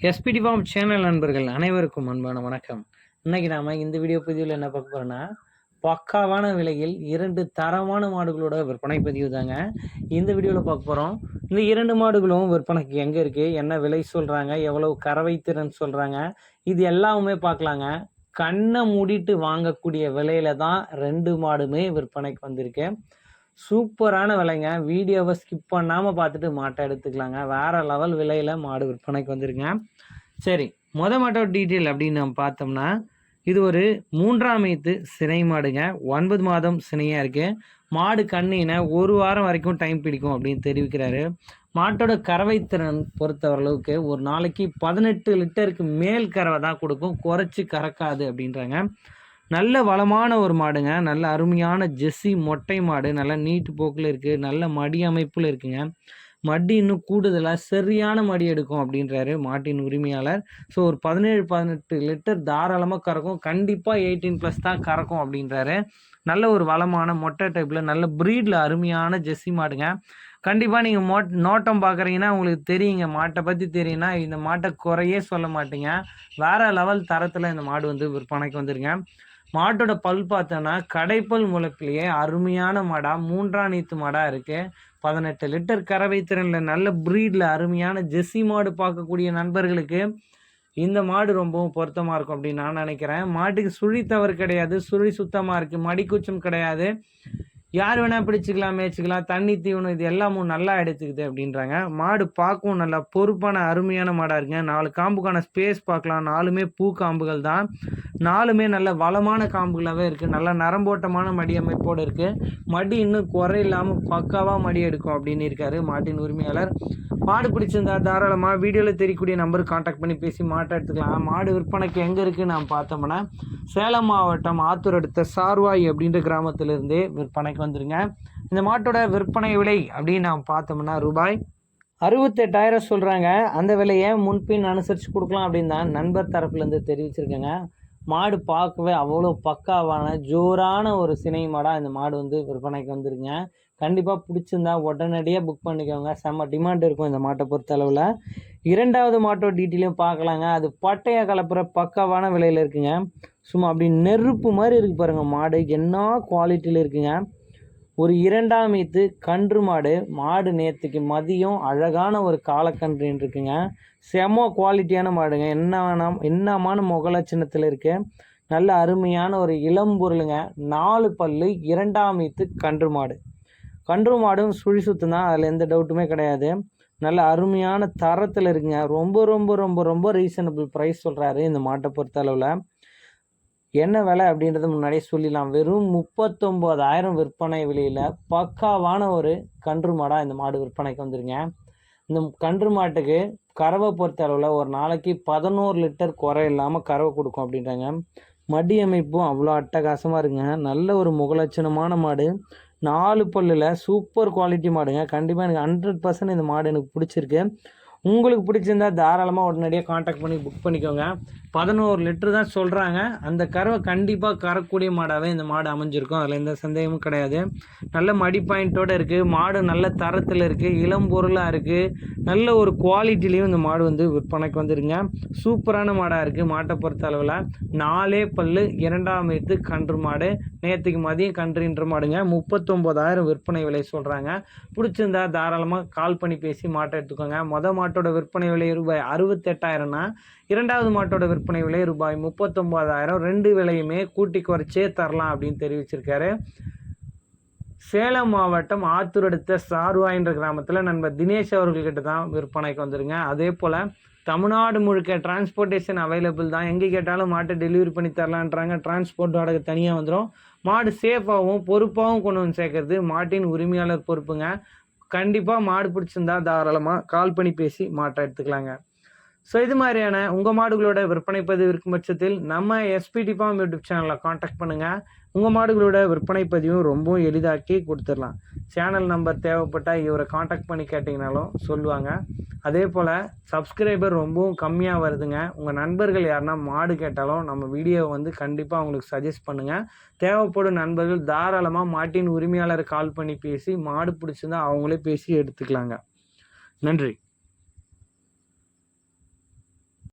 SPD form channel நண்பர்கள் அனைவருக்கும் அன்பான வணக்கம். இன்னைக்கு நாம இந்த வீடியோ பதிவில் என்ன பார்க்க போறோம்னா, பக்காவான விலையில் 2 தரமான மாடுகளோட விற்பனை பதிவு தாங்க இந்த வீடியோவில் பார்க்க போகிறோம். இந்த 2 மாடுகளும் விற்பனைக்கு எங்கே இருக்குது, என்ன விலை சொல்கிறாங்க, எவ்வளவு கறவை திறன் சொல்கிறாங்க, இது எல்லாமே பார்க்கலாங்க. கண்ணை மூடிட்டு வாங்கக்கூடிய விலையில தான் 2 மாடுமே விற்பனைக்கு வந்திருக்கு. சூப்பரான விலைங்க. வீடியோவை ஸ்கிப் பண்ணாமல் பார்த்துட்டு மாட்டை எடுத்துக்கலாங்க. வேறு லெவல் விலையில் மாடு விற்பனைக்கு வந்துருங்க. சரி, மாட்டோட டீட்டெயில் அப்படின்னு நம்ம பார்த்தோம்னா, இது ஒரு 3ஆம் ஈத்து சினை மாடுங்க. 9 மாதம் சினையாக இருக்குது. மாடு கண்ணின 1 வாரம் வரைக்கும் டைம் பிடிக்கும் அப்படின்னு தெரிவிக்கிறாரு. மாட்டோட கறவை திறன் பொறுத்தவரளவுக்கு ஒரு நாளைக்கு 18 லிட்டருக்கு மேல் கறவை தான் கொடுக்கும், குறைச்சி கறக்காது அப்படின்றாங்க. நல்ல வளமான ஒரு மாடுங்க. நல்ல அருமையான ஜெர்சி மொட்டை மாடு. நல்ல நீட்டு போக்கில் இருக்குது. நல்ல மடி அமைப்பில் இருக்குங்க. மடி இன்னும் கூடுதலாக சரியான மடி எடுக்கும் அப்படின்றாரு மாட்டின் உரிமையாளர். ஸோ ஒரு 17-18 லிட்டர் தாராளமாக கறக்கும். கண்டிப்பாக 18+ தான் கறக்கும் அப்படின்றாரு. நல்ல ஒரு வளமான மொட்டை டைப்பில் நல்ல ப்ரீடில் அருமையான ஜெர்சி மாடுங்க. கண்டிப்பாக நீங்கள் நோட்டம் பார்க்குறீங்கன்னா உங்களுக்கு தெரியுங்க. மாட்டை பற்றி தெரியுன்னா இந்த மாட்டை குறையே சொல்ல மாட்டீங்க. வேறு லெவல் தரத்தில் இந்த மாடு வந்து விற்பனைக்கு வந்துருங்க. மாட்டோட பல் பார்த்தோன்னா கடைப்பல் முளைப்பிலேயே அருமையான மாடாக 3ஆம் ஈத்து மாடாக இருக்குது. 18 லிட்டர் கறவை திறனில் நல்ல ப்ரீடில் அருமையான ஜெர்சி மாடு பார்க்கக்கூடிய நண்பர்களுக்கு இந்த மாடு ரொம்பவும் பொருத்தமாக இருக்கும் அப்படின்னு நான் நினைக்கிறேன். மாட்டுக்கு சுழி தவறு கிடையாது, சுழி சுத்தமாக இருக்குது, மடிக்குச்சம் கிடையாது. யார் வேணால் பிடிச்சிக்கலாம், மேய்ச்சிக்கலாம். தண்ணி தீவனம் இது எல்லாமும் நல்லா எடுத்துக்குது அப்படின்றாங்க. மாடு பார்க்கவும் நல்லா பொறுப்பான அருமையான மாடாக இருக்குங்க. 4 காம்புக்கான ஸ்பேஸ் பார்க்கலாம். 4மே பூ காம்புகள் தான். 4மே நல்ல வளமான காம்புகளாகவே இருக்குது. நல்ல நரம்போட்டமான மடி அமைப்போடு இருக்குது. மடி இன்னும் குறையில்லாமல் பக்காவாக மடி எடுக்கும் அப்படின்னு இருக்காரு மாட்டின் உரிமையாளர். மாடு பிடிச்சிருந்தா தாராளமாக வீடியோவில் தெரியக்கூடிய நம்பருக்கு கான்டாக்ட் பண்ணி பேசி மாட்டை எடுத்துக்கலாம். மாடு விற்பனைக்கு எங்கே இருக்குதுன்னு நாம் பார்த்தோம்னா, சேலம் மாவட்டம் ஆத்தூர் அடுத்த சார்வாய் அப்படின்ற கிராமத்திலிருந்தே விற்பனைக்கு வந்துருங்க. இந்த மாட்டோட விற்பனை விலை அப்படின்னு நாம் பார்த்தோம்னா ரூபாய் 68,000 சொல்கிறாங்க. அந்த விலையை முன்பின் அனுசரித்து கொடுக்கலாம் அப்படின்னு தான் நண்பர் தரப்புலேருந்து தெரிவிச்சிருக்கேங்க. மாடு பார்க்கவே அவ்வளோ பக்காவான ஜோரான ஒரு சினை மாடாக இந்த மாடு வந்து விற்பனைக்கு வந்துருங்க. கண்டிப்பாக பிடிச்சிருந்தா உடனடியாக புக் பண்ணிக்கோங்க. செம்ம டிமாண்ட் இருக்கும் இந்த மாட்டை பொறுத்த அளவில். 2வது மாட்டோட டீட்டெயிலையும் பார்க்கலாங்க. அது பட்டையை கலப்புற பக்காவான விலையில் இருக்குங்க. சும்மா அப்படி நெருப்பு மாதிரி இருக்குது பாருங்கள் மாடு. என்ன குவாலிட்டியில் இருக்குங்க. ஒரு 2ஆம் ஈத்து கன்று மாடு. மாடு நேற்றுக்கு மதியம் அழகான ஒரு காலக்கன்று இருக்குங்க. செம குவாலிட்டியான மாடுங்க. என்னமான முகலட்சணத்தில் இருக்குது. நல்ல அருமையான ஒரு இளம்பொருளுங்க. 4 பல்லு 2ஆம் ஈத்து கன்று மாடு. கன்று மாடும் சுழி சுத்தம் தான், அதில் எந்த டவுட்டுமே கிடையாது. நல்ல அருமையான தரத்தில் இருக்குங்க. ரொம்ப ரொம்ப ரொம்ப ரொம்ப ரீசனபிள் ப்ரைஸ் சொல்கிறாரு இந்த மாட்டை பொறுத்த அளவில். என்ன விலை அப்படின்றத முன்னாடியே சொல்லிடலாம். வெறும் 39,000 விற்பனை விலையில் பக்காவான ஒரு கன்று மாடாக இந்த மாடு விற்பனைக்கு வந்துருங்க. இந்த கன்று மாட்டுக்கு கறவை பொறுத்த அளவில் ஒரு நாளைக்கு 11 லிட்டர் குறை இல்லாமல் கறவை கொடுக்கும் அப்படின்றாங்க. மடி அமைப்பும் அவ்வளோ அட்டகாசமாக இருக்குங்க. நல்ல ஒரு முகலட்சணமான மாடு. 4 பல்லில் சூப்பர் குவாலிட்டி மாடுங்க. கண்டிப்பாக எனக்கு 100% இந்த மாடு எனக்கு பிடிச்சிருக்கு. உங்களுக்கு பிடிச்சிருந்தா தாராளமாக உடனடியாக கான்டாக்ட் பண்ணி புக் பண்ணிக்கோங்க. 11 லிட்டர் தான் சொல்கிறாங்க. அந்த கறவை கண்டிப்பாக கறக்கூடிய மாடாகவே இந்த மாடு அமைஞ்சிருக்கும், அதில் எந்த சந்தேகமும் கிடையாது. நல்ல மடி பாயிண்ட்டோடு இருக்குது. மாடு நல்ல தரத்தில் இருக்குது, இளம் பொருளாக இருக்குது. நல்ல ஒரு குவாலிட்டிலையும் இந்த மாடு வந்து விற்பனைக்கு வந்துருங்க. சூப்பரான மாடாக இருக்குது. மாட்டை பொறுத்த அளவில் 4 பல்லு 2ஆம் ஈத்து கன்று மாடு. நேற்றுக்கு மதியம் கன்றுன்ற மாடுங்க. 39,000 விற்பனை விலை சொல்கிறாங்க. பிடிச்சிருந்தா தாராளமாக கால் பண்ணி பேசி மாட்டை எடுத்துக்கோங்க. மாட்டோட விற்பனை விலை ரூபாய் 68,000னா 2வது மாட்டோட விற்பனை விலை ரூபாய் 39,000. 2 விலையுமே கூட்டி குறைச்சே தரலாம் அப்படின்னு தெரிவிச்சிருக்காரு. சேலம் மாவட்டம் ஆத்தூர் அடுத்த சார்வாயின்ற கிராமத்தில் நண்பர் தினேஷ் அவர்கள்கிட்ட தான் விற்பனைக்கு வந்துருங்க. அதே போல் தமிழ்நாடு முழுக்க டிரான்ஸ்போர்ட்டேஷன் அவைலபிள் தான். எங்கே கேட்டாலும் மாட்டை டெலிவரி பண்ணி தரலான்றாங்க. டிரான்ஸ்போர்ட் வாடகை தனியாக வந்துடும். மாடு சேஃபாகவும் பொறுப்பாகவும் கொண்டு வந்து சேர்க்கறது மாட்டின் உரிமையாளர் பொறுப்புங்க. கண்டிப்பாக மாடு பிடிச்சிருந்தா தாராளமாக கால் பண்ணி பேசி மாட்டை எடுத்துக்கலாங்க. ஸோ இது மாதிரியான உங்கள் மாடுகளோட விற்பனை பதிவு இருக்கும் பட்சத்தில் நம்ம எஸ்பிடி ஃபார்ம் யூடியூப் சேனலில் காண்டாக்ட் பண்ணுங்கள். உங்கள் மாடுகளோட விற்பனை பதிவும் ரொம்பவும் எளிதாக்கி கொடுத்துடலாம். சேனல் நம்பர் தேவைப்பட்டால் இவரை காண்டாக்ட் பண்ணி கேட்டிங்கனாலும் சொல்லுவாங்க. அதே போல் சப்ஸ்கிரைபர் ரொம்பவும் கம்மியாக வருதுங்க. உங்கள் நண்பர்கள் யாருன்னா மாடு கேட்டாலும் நம்ம வீடியோவை வந்து கண்டிப்பாக அவங்களுக்கு சஜஸ்ட் பண்ணுங்கள். தேவைப்படும் நண்பர்கள் தாராளமாக மாட்டின் உரிமையாளரை கால் பண்ணி பேசி மாடு பிடிச்சிருந்தா அவங்களே பேசி எடுத்துக்கலாங்க. நன்றி.